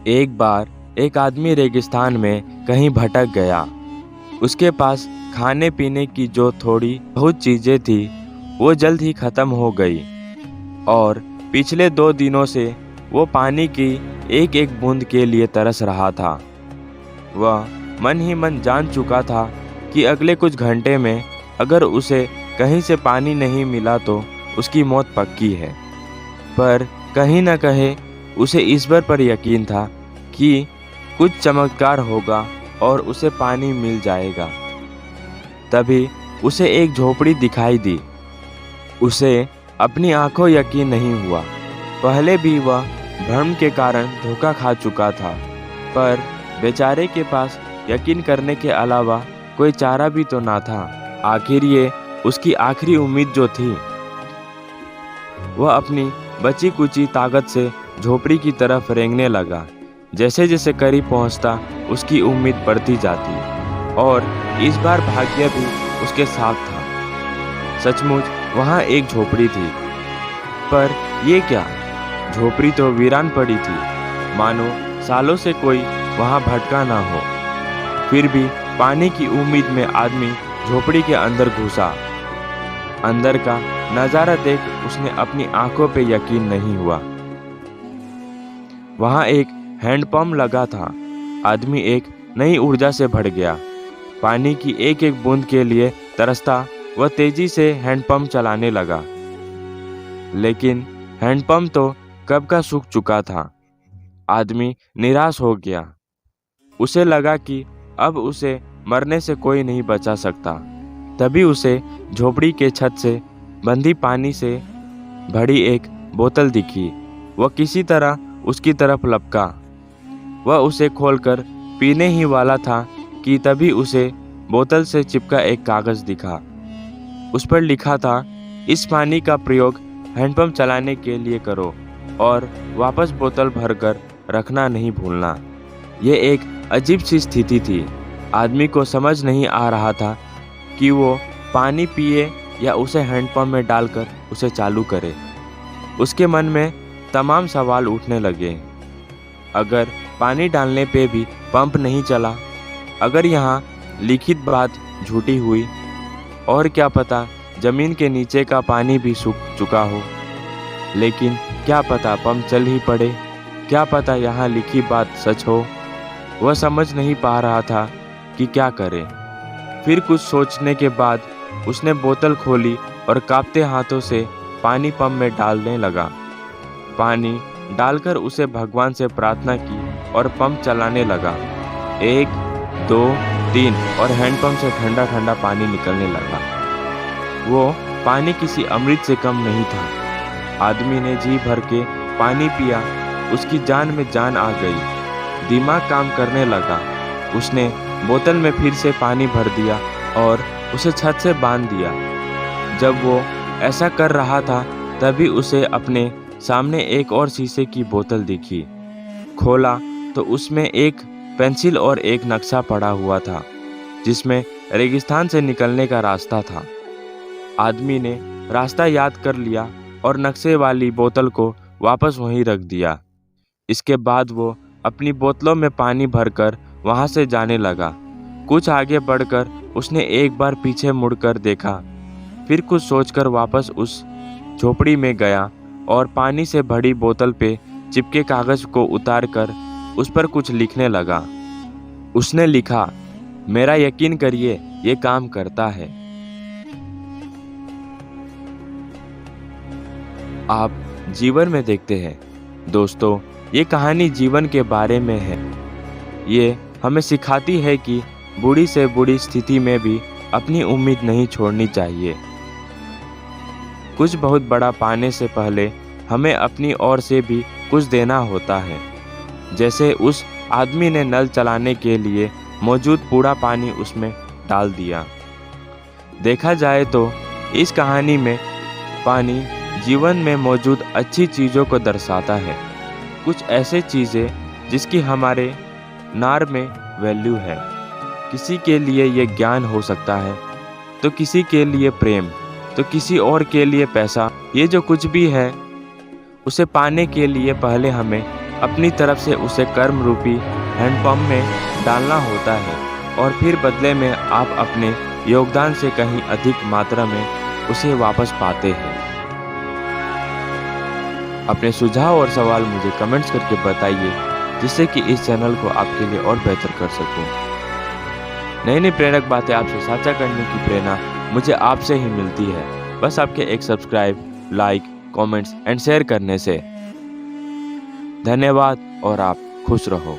एक बार एक आदमी रेगिस्तान में कहीं भटक गया। उसके पास खाने पीने की जो थोड़ी बहुत चीज़ें थी वो जल्द ही ख़त्म हो गई और पिछले 2 दिनों से वो पानी की एक एक बूंद के लिए तरस रहा था। वह मन ही मन जान चुका था कि अगले कुछ घंटे में अगर उसे कहीं से पानी नहीं मिला तो उसकी मौत पक्की है। पर कहीं न कहीं उसे इस बात पर यकीन था कि कुछ चमत्कार होगा और उसे पानी मिल जाएगा। तभी उसे एक झोपड़ी दिखाई दी। उसे अपनी आंखों यकीन नहीं हुआ। पहले भी वह भ्रम के कारण धोखा खा चुका था, पर बेचारे के पास यकीन करने के अलावा कोई चारा भी तो ना था। आखिर ये उसकी आखिरी उम्मीद जो थी। वह अपनी बची कुची ताकत से झोपड़ी की तरफ रेंगने लगा। जैसे जैसे करीब पहुंचता उसकी उम्मीद बढ़ती जाती और इस बार भाग्य भी उसके साथ था। सचमुच वहां एक झोपड़ी थी, पर ये क्या, झोपड़ी तो वीरान पड़ी थी, मानो सालों से कोई वहां भटका ना हो। फिर भी पानी की उम्मीद में आदमी झोपड़ी के अंदर घुसा। अंदर का नज़ारा देख उसने अपनी आंखों पे यकीन नहीं हुआ। वहां एक हैंडपंप लगा था। आदमी एक नई ऊर्जा से भर गया। पानी की एक एक बूंद के लिए तरसता वह तेजी से हैंडपंप चलाने लगा। लेकिन हैंडपंप तो कब का सूख चुका था। आदमी निराश हो गया। उसे लगा कि अब उसे मरने से कोई नहीं बचा सकता। तभी उसे झोपड़ी के छत से बंधी पानी से भरी एक बोतल दिखी। वह किसी तरह उसकी तरफ लपका। वह उसे खोलकर पीने ही वाला था कि तभी उसे बोतल से चिपका एक कागज दिखा। उस पर लिखा था, इस पानी का प्रयोग हैंडपंप चलाने के लिए करो और वापस बोतल भरकर रखना नहीं भूलना। यह एक अजीब सी स्थिति थी। आदमी को समझ नहीं आ रहा था कि वो पानी पिए या उसे हैंडपंप में डालकर उसे चालू करे। उसके मन में तमाम सवाल उठने लगे। अगर पानी डालने पे भी पंप नहीं चला, अगर यहाँ लिखित बात झूठी हुई, और क्या पता जमीन के नीचे का पानी भी सूख चुका हो। लेकिन क्या पता पंप चल ही पड़े, क्या पता यहाँ लिखी बात सच हो। वह समझ नहीं पा रहा था कि क्या करे। फिर कुछ सोचने के बाद उसने बोतल खोली और कांपते हाथों से पानी पंप में डालने लगा। पानी डालकर उसे भगवान से प्रार्थना की और पंप चलाने लगा। 1 2 3 और हैंडपंप से ठंडा ठंडा पानी निकलने लगा। वो पानी किसी अमृत से कम नहीं था। आदमी ने जी भर के पानी पिया। उसकी जान में जान आ गई। दिमाग काम करने लगा। उसने बोतल में फिर से पानी भर दिया और उसे छत से बांध दिया। जब वो ऐसा कर रहा था तभी उसे अपने सामने एक और शीशे की बोतल दिखी। खोला तो उसमें एक पेंसिल और एक नक्शा पड़ा हुआ था जिसमें रेगिस्तान से निकलने का रास्ता था। आदमी ने रास्ता याद कर लिया और नक्शे वाली बोतल को वापस वहीं रख दिया। इसके बाद वो अपनी बोतलों में पानी भरकर वहां से जाने लगा। कुछ आगे बढ़कर उसने एक बार पीछे मुड़कर देखा। फिर कुछ सोचकर वापस उस झोपड़ी में गया और पानी से भरी बोतल पे चिपके कागज को उतारकर उस पर कुछ लिखने लगा। उसने लिखा, मेरा यकीन करिए ये काम करता है। आप जीवन में देखते हैं दोस्तों, ये कहानी जीवन के बारे में है। ये हमें सिखाती है कि बुरी से बुरी स्थिति में भी अपनी उम्मीद नहीं छोड़नी चाहिए। कुछ बहुत बड़ा पाने से पहले हमें अपनी ओर से भी कुछ देना होता है। जैसे उस आदमी ने नल चलाने के लिए मौजूद पूरा पानी उसमें डाल दिया। देखा जाए तो इस कहानी में पानी जीवन में मौजूद अच्छी चीज़ों को दर्शाता है। कुछ ऐसे चीज़ें जिसकी हमारे नार में वैल्यू है। किसी के लिए ये ज्ञान हो सकता है, तो किसी के लिए प्रेम, तो किसी और के लिए पैसा। ये जो कुछ भी है उसे पाने के लिए पहले हमें अपनी तरफ से उसे कर्म रूपी हैंडपंप में डालना होता है और फिर बदले में आप अपने योगदान से कहीं अधिक मात्रा में उसे वापस पाते हैं। अपने सुझाव और सवाल मुझे कमेंट्स करके बताइए, जिससे कि इस चैनल को आपके लिए और बेहतर कर सकूं। नई नई प्रेरक बातें आपसे साझा करने की प्रेरणा मुझे आपसे ही मिलती है, बस आपके एक subscribe, like, comments and share करने से। धन्यवाद और आप खुश रहो।